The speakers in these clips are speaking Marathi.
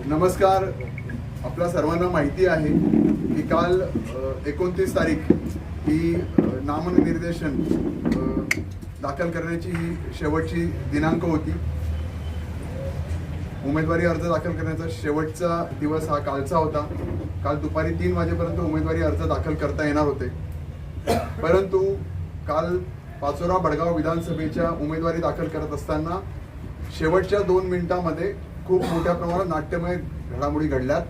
नमस्कार. आपल्या सर्वांना माहिती आहे की काल 29 तारीख ही नामनिर्देशन दाखल करण्याची ही शेवटची दिनांक होती. उमेदवारी अर्ज दाखल करण्याचा शेवटचा दिवस हा कालचा होता. काल दुपारी 3 वाजेपर्यंत उमेदवारी अर्ज दाखल करता येणार होते, परंतु काल पाचोरा बडगाव विधानसभेच्या उमेदवारी दाखल करत असताना शेवटच्या 2 मिनिटांमध्ये खूप मोठ्या प्रमाणात नाट्यमय घडामोडी घडल्यात.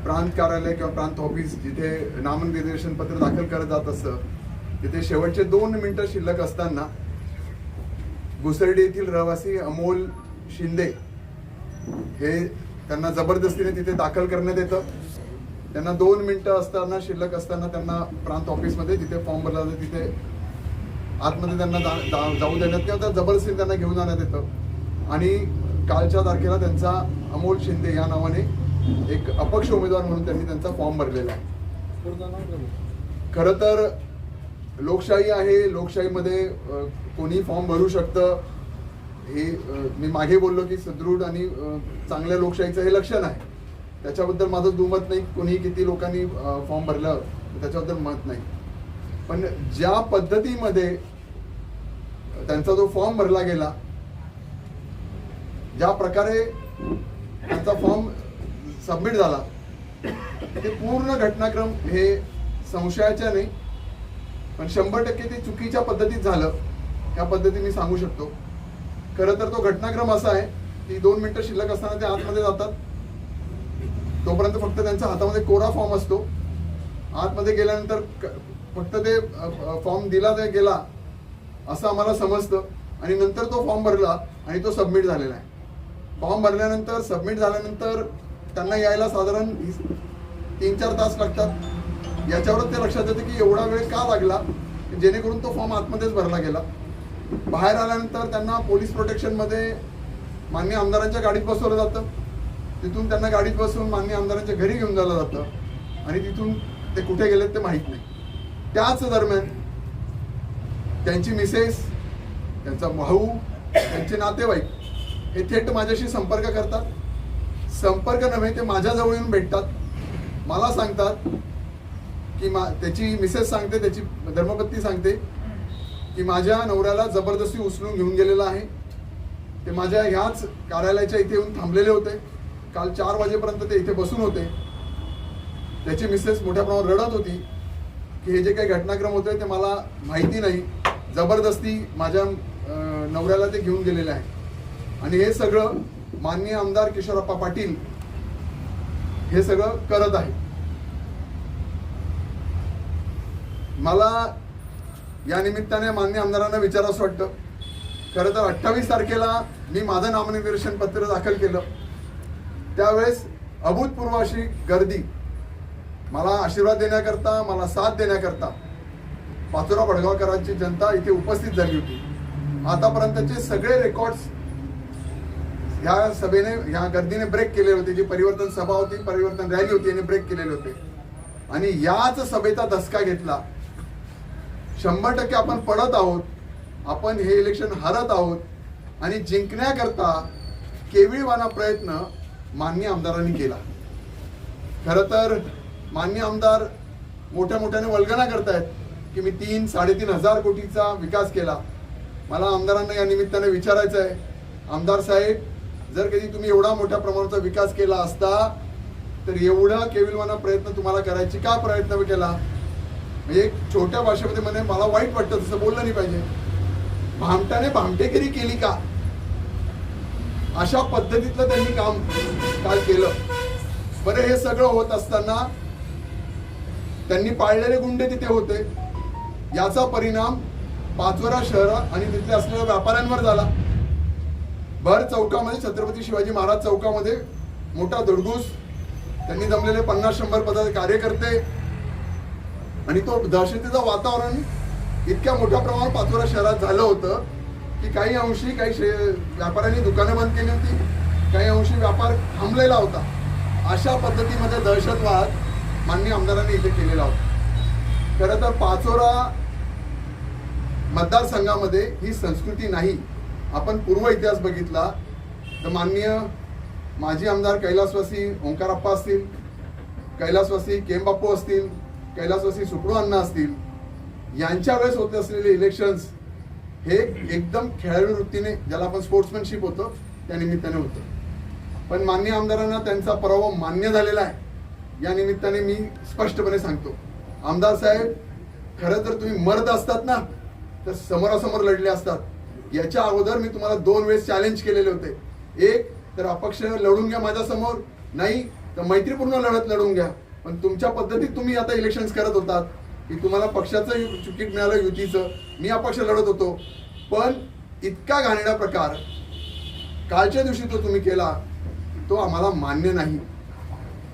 प्रांत कार्यालय किंवा प्रांत ऑफिस जिथे नामनिर्देशन पत्र दाखल करत जात असतं तिथे शेवटचे 2 मिनिटं शिल्लक असताना घुसर्डी येथील रहिवासी अमोल शिंदे हे त्यांना जबरदस्तीने तिथे दाखल करण्यात येतं. त्यांना 2 मिनिटं असताना शिल्लक असताना त्यांना प्रांत ऑफिसमध्ये जिथे फॉर्म भरला जातो तिथे आतमध्ये त्यांना जाऊ देण्यात किंवा जबरदस्तीने त्यांना घेऊन जाण्यात येतं आणि कालच्या तारखेला त्यांचा अमोल शिंदे या नावाने एक अपक्ष उमेदवार म्हणून त्यांनी त्यांचा फॉर्म भरलेला आहे. खरं तर लोकशाही आहे, लोकशाहीमध्ये कोणी फॉर्म भरू शकतं हे मी मागे बोललो की सुदृढ आणि चांगल्या लोकशाहीचं हे लक्षण आहे. त्याच्याबद्दल माझं दुमत नाही. कोणी किती लोकांनी फॉर्म भरलं त्याच्याबद्दल मत नाही, पण ज्या पद्धतीमध्ये त्यांचा जो फॉर्म भरला गेला, ज्या प्रकारे त्यांचा फॉर्म सबमिट झाला, ते पूर्ण घटनाक्रम हे संशयाच्या नाही पण 100% ते चुकीच्या पद्धतीत झालं ह्या पद्धती मी सांगू शकतो. खरं तर तो घटनाक्रम असा आहे की 2 मिनिटं शिल्लक असताना ते आतमध्ये जातात. तोपर्यंत फक्त त्यांच्या हातामध्ये कोरा फॉर्म असतो. आतमध्ये गेल्यानंतर फक्त ते फॉर्म दिला ते गेला असं आम्हाला समजतं आणि नंतर तो फॉर्म भरला आणि तो सबमिट झालेला आहे. फॉर्म भरल्यानंतर सबमिट झाल्यानंतर त्यांना यायला साधारण 3-4 तास लागतात. याच्यावरच ते लक्षात येतं की एवढा वेळ का लागला, जेणेकरून तो फॉर्म आतमध्येच भरला गेला. बाहेर आल्यानंतर त्यांना पोलीस प्रोटेक्शनमध्ये माननीय आमदारांच्या गाडीत बसवलं जातं. तिथून त्यांना गाडीत बसवून माननीय आमदारांच्या घरी घेऊन जायला जातं आणि तिथून ते कुठे गेलेत ते माहीत नाही. त्याच दरम्यान त्यांची मिसेस, त्यांचा भाऊ, त्यांचे नातेवाईक हे थेट माझ्याशी संपर्क करतात. संपर्क नव्हे, ते माझ्याजवळ येऊन भेटतात. मला सांगतात की त्याची मिसेस सांगते, त्याची धर्मपत्नी सांगते की माझ्या नवऱ्याला जबरदस्ती उचलून घेऊन गेलेला आहे. ते माझ्या ह्याच कार्यालयाच्या इथे येऊन थांबलेले होते. काल 4 वाजेपर्यंत ते इथे बसून होते. त्याची मिसेस मोठ्या प्रमाणात रडत होती की हे जे काही घटनाक्रम होते ते मला माहिती नाही, जबरदस्ती माझ्या नवऱ्याला ते घेऊन गेलेले आहे. आणि हे सगळं माननीय आमदार किशोरप्पा पाटील हे सगळं करत आहे. मला या निमित्ताने माननीय आमदारांना विचारावंसं वाटतं. खरं तर 28 तारखेला मी माझं नामनिर्देशन पत्र दाखल केलं. त्यावेळेस अभूतपूर्व अशी गर्दी, मला आशीर्वाद देण्याकरता, मला साथ देण्याकरता पाचोरा बडगावकरांची जनता इथे उपस्थित झाली होती. आतापर्यंतचे सगळे रेकॉर्ड्स ह्या सभेने, ह्या गर्दीने ब्रेक केलेले होते. जी परिवर्तन सभा होती, परिवर्तन रॅली होती, याने ब्रेक केलेले होते आणि याच सभेचा धसका घेतला. 100% आपण पडत आहोत, आपण हे इलेक्शन हरत आहोत आणि जिंकण्याकरता केविलवाणा प्रयत्न माननीय आमदारांनी केला. खरं तर माननीय आमदार मोठ्या मोठ्याने वल्गना करतायत की मी 3-3.5 हजार कोटीचा विकास केला. मला आमदारांना या निमित्ताने विचारायचं आहे, आमदार साहेब, जर कधी तुम्ही एवढा मोठ्या प्रमाणाचा विकास केला असता तर एवढा केविलवाणा प्रयत्न तुम्हाला करायची का प्रयत्न केला? म्हणजे एक छोट्या भाषेमध्ये म्हणे मला वाईट वाटतं, तसं बोललं नाही पाहिजे. भामटाने भामटेगिरी केली का? अशा पद्धतीतलं त्यांनी काम काल केलं. बरं, हे सगळं होत असताना त्यांनी पाळलेले गुंडे तिथे होते. याचा परिणाम पाचोरा शहर आणि तिथे असलेल्या व्यापाऱ्यांवर झाला. भर चौकामध्ये, छत्रपती शिवाजी महाराज चौकामध्ये मोठा धडगूस, त्यांनी जमलेले 50-100 पदाचे कार्यकर्ते आणि तो दहशतीचं वातावरण इतक्या मोठ्या प्रमाणात पाचोरा शहरात झालं होतं की काही अंशी काही व्यापाऱ्यांनी दुकानं बंद केली होती, काही अंशी व्यापार थांबलेला होता. अशा पद्धतीमध्ये दहशतवाद माननीय आमदारांनी इथे केलेला होता. खरं तर पाचोरा मतदारसंघामध्ये ही संस्कृती नाही. आपण पूर्व इतिहास बघितला तर माननीय माजी आमदार कैलासवासी ओंकारप्पा असतील, कैलासवासी केम बाप्पू असतील, कैलासवासी सुपडू अण्णा असतील, यांच्या वेळेस होत असलेले इलेक्शन्स हे एकदम खेळाडू वृत्तीने, ज्याला आपण स्पोर्ट्समॅनशिप होतं त्या निमित्ताने होतं. पण मान्य आमदारांना त्यांचा पराभव मान्य झालेला आहे. या निमित्ताने मी स्पष्टपणे सांगतो, आमदार साहेब, खरं तर तुम्ही मर्द असतात ना तर समोरासमोर लढले असतात. याच्या अगोदर मी तुम्हाला 2 वेळेस चॅलेंज केलेले होते. एक तर अपक्ष लढून घ्या माझ्यासमोर, नाही तर मैत्रीपूर्ण लढत लढून घ्या. पण तुमच्या पद्धतीत तुम्ही आता इलेक्शन्स करत होतात की तुम्हाला पक्षाचं तिकीट मिळालं, युतीचं, मी अपक्ष लढत होतो. पण इतका घाणेरडा प्रकार कालच्या दिवशी तो तुम्ही केला, तो आम्हाला मान्य नाही.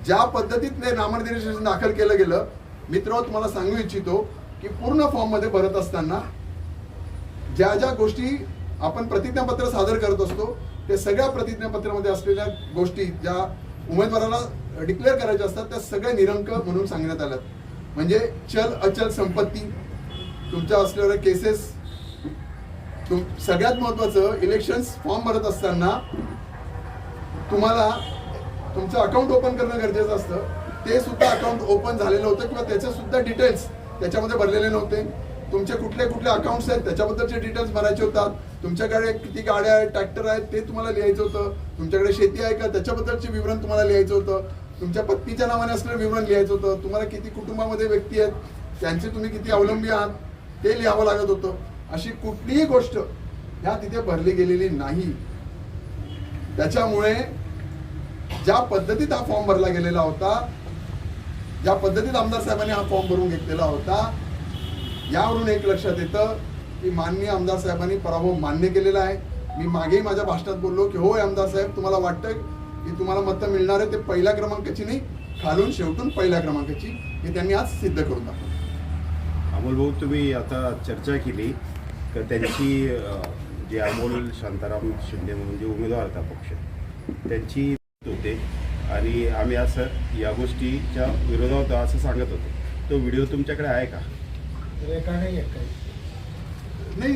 ज्या पद्धतीत नामनिर्देशन दाखल केलं गेलं, मित्र तुम्हाला सांगू इच्छितो की पूर्ण फॉर्म मध्ये भरत असताना ज्या ज्या गोष्टी आपण प्रतिज्ञापत्र सादर करत असतो, त्या सगळ्या प्रतिज्ञापत्रामध्ये असलेल्या गोष्टी ज्या उमेदवाराला डिक्लेअर करायच्या असतात त्या सगळ्या निरंक म्हणून सांगण्यात आल्यात. म्हणजे चल अचल संपत्ती, तुमच्या असलेल्या केसेस, सगळ्यात महत्वाचं इलेक्शन्स फॉर्म भरत असताना तुम्हाला तुमचं अकाउंट ओपन करणं गरजेचं असतं. ते सुद्धा अकाउंट ओपन झालेलं होतं किंवा त्याचे सुद्धा डिटेल्स त्याच्यामध्ये भरलेले नव्हते. तुमचे कुठले कुठले अकाउंट्स आहेत त्याच्याबद्दलचे डिटेल्स भरायचे होतात. तुमच्याकडे किती गाड्या आहेत, ट्रॅक्टर आहेत ते तुम्हाला लिहायचं होतं. तुमच्याकडे शेती आहे का त्याच्याबद्दलचे विवरण तुम्हाला लिहायचं होतं. तुमच्या पत्नीच्या नावाने असलेलं विवरण लिहायचं होतं. तुम्हाला किती कुटुंबामध्ये व्यक्ती आहेत, त्यांचे तुम्ही किती अवलंबी आहात ते लिहावं लागत होतं. अशी कुठलीही गोष्ट ह्या तिथे भरली गेलेली नाही. त्याच्यामुळे ज्या पद्धतीत हा फॉर्म भरला गेलेला होता, ज्या पद्धतीत आमदार साहेबांनी हा फॉर्म भरून घेतलेला होता, यावरून एक लक्षात येतं की माननीय आमदार साहेबांनी पराभव मान्य केलेला आहे. मी मागेही माझ्या भाषणात बोललो की होय आमदार साहेब, तुम्हाला वाटतं की तुम्हाला मतं मिळणार आहे ते पहिल्या क्रमांकाची नाही, खालून शेवटून पहिल्या क्रमांकाची, हे त्यांनी आज सिद्ध करून दाखवलं. अमोल भाऊ, तुम्ही आता चर्चा केली तर त्यांची जे अमोल शांताराम शिंदे म्हणून जे उमेदवार आहेत पक्ष, त्यांची होते आणि आम्ही असं या गोष्टीच्या विरोधात असं सांगत होतो. तो व्हिडिओ तुमच्याकडे आहे का? नाही,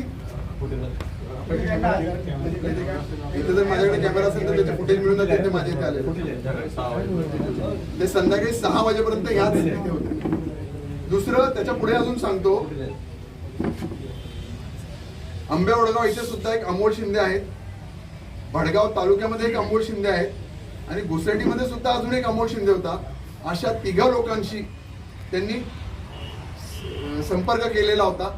इथे जर माझ्याकडे कॅमेरा असेल तर त्याचे फुटेज मिळून जाते. ते माझ्या इथे आले, ते संध्याकाळी 6 वाजेपर्यंत ह्याच इथे होते. दुसरं त्याच्या पुढे अजून सांगतो, आंबे वडगाव इथे सुद्धा एक अमोल शिंदे आहेत, भडगाव तालुक्यामध्ये एक अमोल शिंदे आहेत आणि घुसरडीमध्ये सुद्धा अजून एक अमोल शिंदे होता. अशा 3 लोकांशी त्यांनी संपर्क केलेला होता.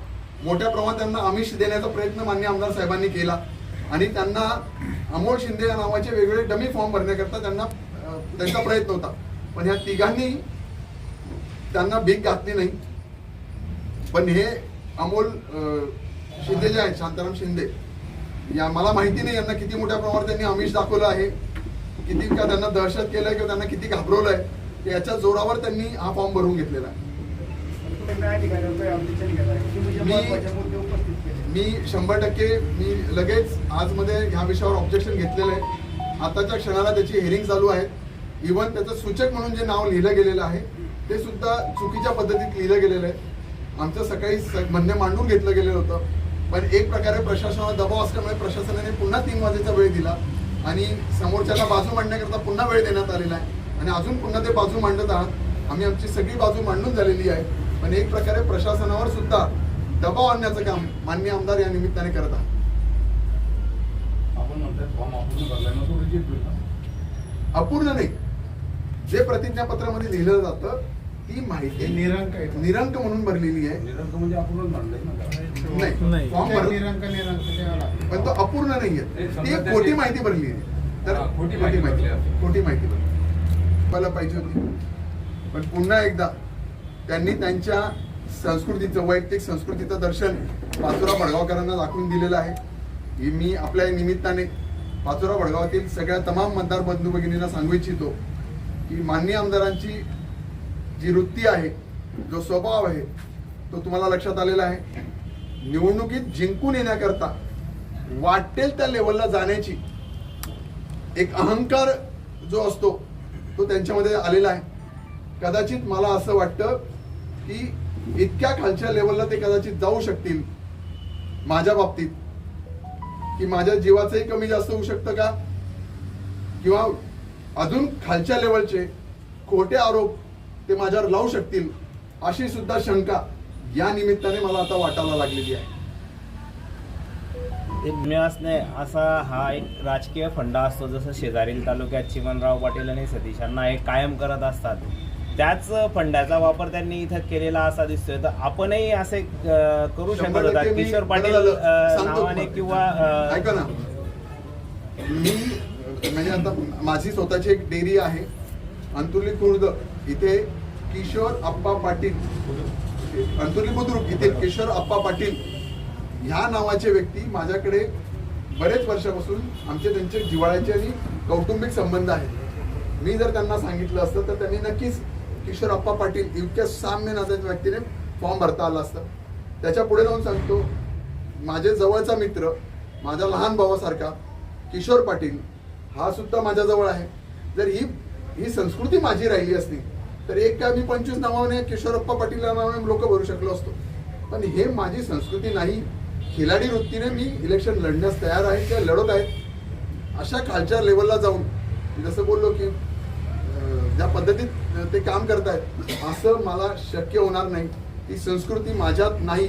मोठ्या प्रमाणात त्यांना आमिष देण्याचा प्रयत्न माननीय आमदार साहेबांनी केला आणि त्यांना अमोल शिंदे या नावाचे वेगवेगळे डमी फॉर्म भरण्याकरता त्यांचा प्रयत्न होता. पण ह्या 3 त्यांना भीक घातली नाही. पण हे अमोल शिंदे जे आहेत, शांताराम शिंदे, या मला माहिती नाही यांना किती मोठ्या प्रमाणात त्यांनी आमिष दाखवलं आहे, किती का त्यांना दहशत केलंय किंवा त्यांना किती घाबरवलंय, याच्या जोरावर त्यांनी हा फॉर्म भरून घेतलेला आहे. मी 100% मी लगेच आज मध्ये ह्या विषयावर ऑब्जेक्शन घेतलेलं आहे. आताच्या क्षणाला त्याची हेअरिंग चालू आहे. इव्हन त्याचं सूचक म्हणून जे नाव लिहिलं गेलेलं आहे ते सुद्धा चुकीच्या पद्धतीत लिहिलं गेलेलं आहे. आमचं सकाळी म्हणणे मांडून घेतलं गेलेलं होतं, पण एक प्रकारे प्रशासनाला दबाव असल्यामुळे प्रशासनाने पुन्हा 3 वाजेचा वेळ दिला आणि समोरच्याला बाजू मांडण्याकरता पुन्हा वेळ देण्यात आलेला आहे आणि अजून पुन्हा ते बाजू मांडत आहात. आम्ही आमची सगळी बाजू मांडून झालेली आहे, पण एक प्रकारे प्रशासनावर सुद्धा दबाव आणण्याचं काम माननीय आमदार या निमित्ताने करत आहात. अपूर्ण नाही, जे प्रतिज्ञापत्रामध्ये लिहिलं जातं ती माहिती निरंक म्हणून भरलेली आहे. नाही, फॉर्म पण तो अपूर्ण नाहीये, ती एक खोटी माहिती भरली आहे. तर खोटी माहिती मला पाहिजे होती. पण पुन्हा एकदा त्यांनी त्यांच्या संस्कृतीचं, वैयक्तिक संस्कृतीचं दर्शन पाचोरा भडगावकरांना दाखवून दिलेलं आहे. ही मी आपल्या निमित्ताने पाचोरा भडगावातील सगळ्या तमाम मतदार बंधू भगिनींना सांगू इच्छितो की माननीय आमदारांची जी वृत्ती आहे, जो स्वभाव आहे, तो तुम्हाला लक्षात आलेला आहे. निवडणुकीत जिंकून येण्याकरता वाटेल त्या लेवलला जाण्याची एक अहंकार जो असतो तो त्यांच्यामध्ये आलेला आहे. कदाचित मला असं वाटतं की इतक्या खालच्या लेवलला ते कदाचित जाऊ शकतील माझ्या बाबतीत, की माझ्या जीवाचंही कमी जास्त होऊ शकतं का, किंवा अजून खालच्या लेवलचे खोटे आरोप ते माझ्यावर लावू शकतील अशी सुद्धा शंका या निमित्ताने मला आता वाटायला लागलेली आहे. असणे असा हा एक राजकीय फंडा असतो, जसं शेजारील तालुक्यात चिमणराव पाटील आणि सतीशांना एक कायम करत असतात, त्याच फंडाचा वापर त्यांनी इथं केलेला असा दिसतोय. तर आपणही असे करू शकत होता 100% किशोर पाटील सांगतो नावाने किंवा ऐका ना, मी म्हणजे आता माझी स्वतःची एक डेअरी आहे अंतुर्ली खुर्द इथे. किशोर आप्पा पाटील, अंतुर्ली बुद्रुक इथे किशोर आप्पा पाटील ह्या नावाचे व्यक्ती माझ्याकडे बरेच वर्षापासून आमचे त्यांचे जिव्हाळ्याचे आणि कौटुंबिक संबंध आहेत. मी जर त्यांना सांगितलं असतं तर त्यांनी नक्कीच किशोर आप्पा पाटील इतक्या साम्य नात्याच्या व्यक्तीने फॉर्म भरता आला असतं. त्याच्या पुढे जाऊन सांगतो, माझे जवळचा मित्र, माझ्या लहान भावासारखा किशोर पाटील हा सुद्धा माझ्या जवळ आहे. जर ही संस्कृती माझी राहिली असती तर एक काय मी 25 नावाने किशोरप्पा पाटील या नावाने लोक भरू शकलो असतो. पण हे माझी संस्कृती नाही. खिलाडी वृत्तीने मी इलेक्शन लढण्यास तयार आहे किंवा लढत आहे. अशा खालच्या लेवलला जाऊन जसं बोललो की ज्या पद्धतीत ते काम करतायत असं मला शक्य होणार नाही. ती संस्कृती माझ्यात नाही.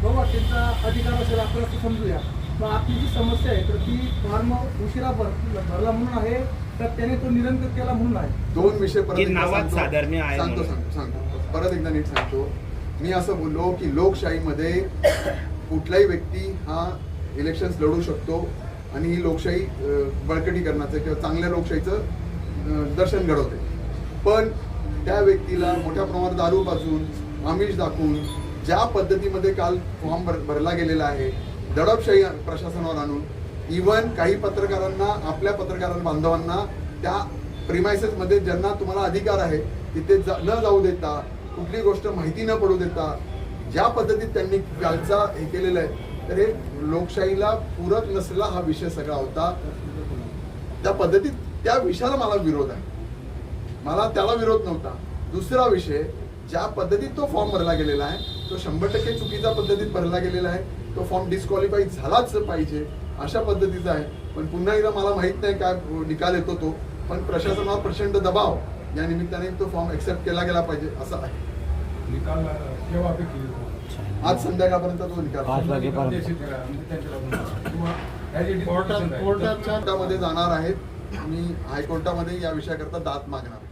बाबा त्यांचा अधिकार असेल आपण असं समजूया. मग आपली जी समस्या आहे तर ती फॉर्म उशिरा भरला म्हणून आहे तर त्याने तो निरंतर केला म्हणून आहे. 2 विषय परत की एकदा नावात सांगतो. साधर्म्य आहे सांगतो परत एकदा नीट सांगतो. मी असं बोललो की लोकशाहीमध्ये कुठलाही व्यक्ती हा इलेक्शन्स लढू शकतो आणि ही लोकशाही बळकटीकरणाचं किंवा चांगल्या लोकशाहीचं दर्शन घडवते. पण त्या व्यक्तीला मोठ्या प्रमाणात दारू पाजून आमिष दाखवून ज्या पद्धतीमध्ये काल फॉर्म भरला गेलेला आहे, दडपशाही प्रशासनावर आणून, इव्हन काही पत्रकारांना, आपल्या पत्रकार बांधवांना त्या प्रिमायसेसमध्ये ज्यांना तुम्हाला अधिकार आहे तिथे न जाऊ देता, कुठली गोष्ट माहिती न पडू देता, ज्या पद्धतीत त्यांनी कालचा हे केलेलं आहे, तर हे लोकशाहीला पूरक नसलेला हा विषय सगळा होता. त्या पद्धतीत त्या विषयाला मला विरोध आहे. मला त्याला विरोध नव्हता. दुसरा विषय, ज्या पद्धतीत तो फॉर्म भरला गेलेला आहे तो 100% चुकीच्या पद्धतीत भरला गेलेला आहे. तो फॉर्म डिस्क्वालिफाय झालाच पाहिजे अशा पद्धतीचा आहे. पण पुन्हा एकदा मला माहित नाही काय निकाल येतो तो, पण प्रशासनावर प्रचंड दबाव या निमित्ताने तो फॉर्म एक्सेप्ट केला गेला पाहिजे असं आहे. निकाल केव्हा अपेक्षित? आज संध्याकाळपर्यंत तो निकाल कोर्टामध्ये जाणार आहेत. मी हायकोर्टामध्ये या विषयाकरता दाद मागणार.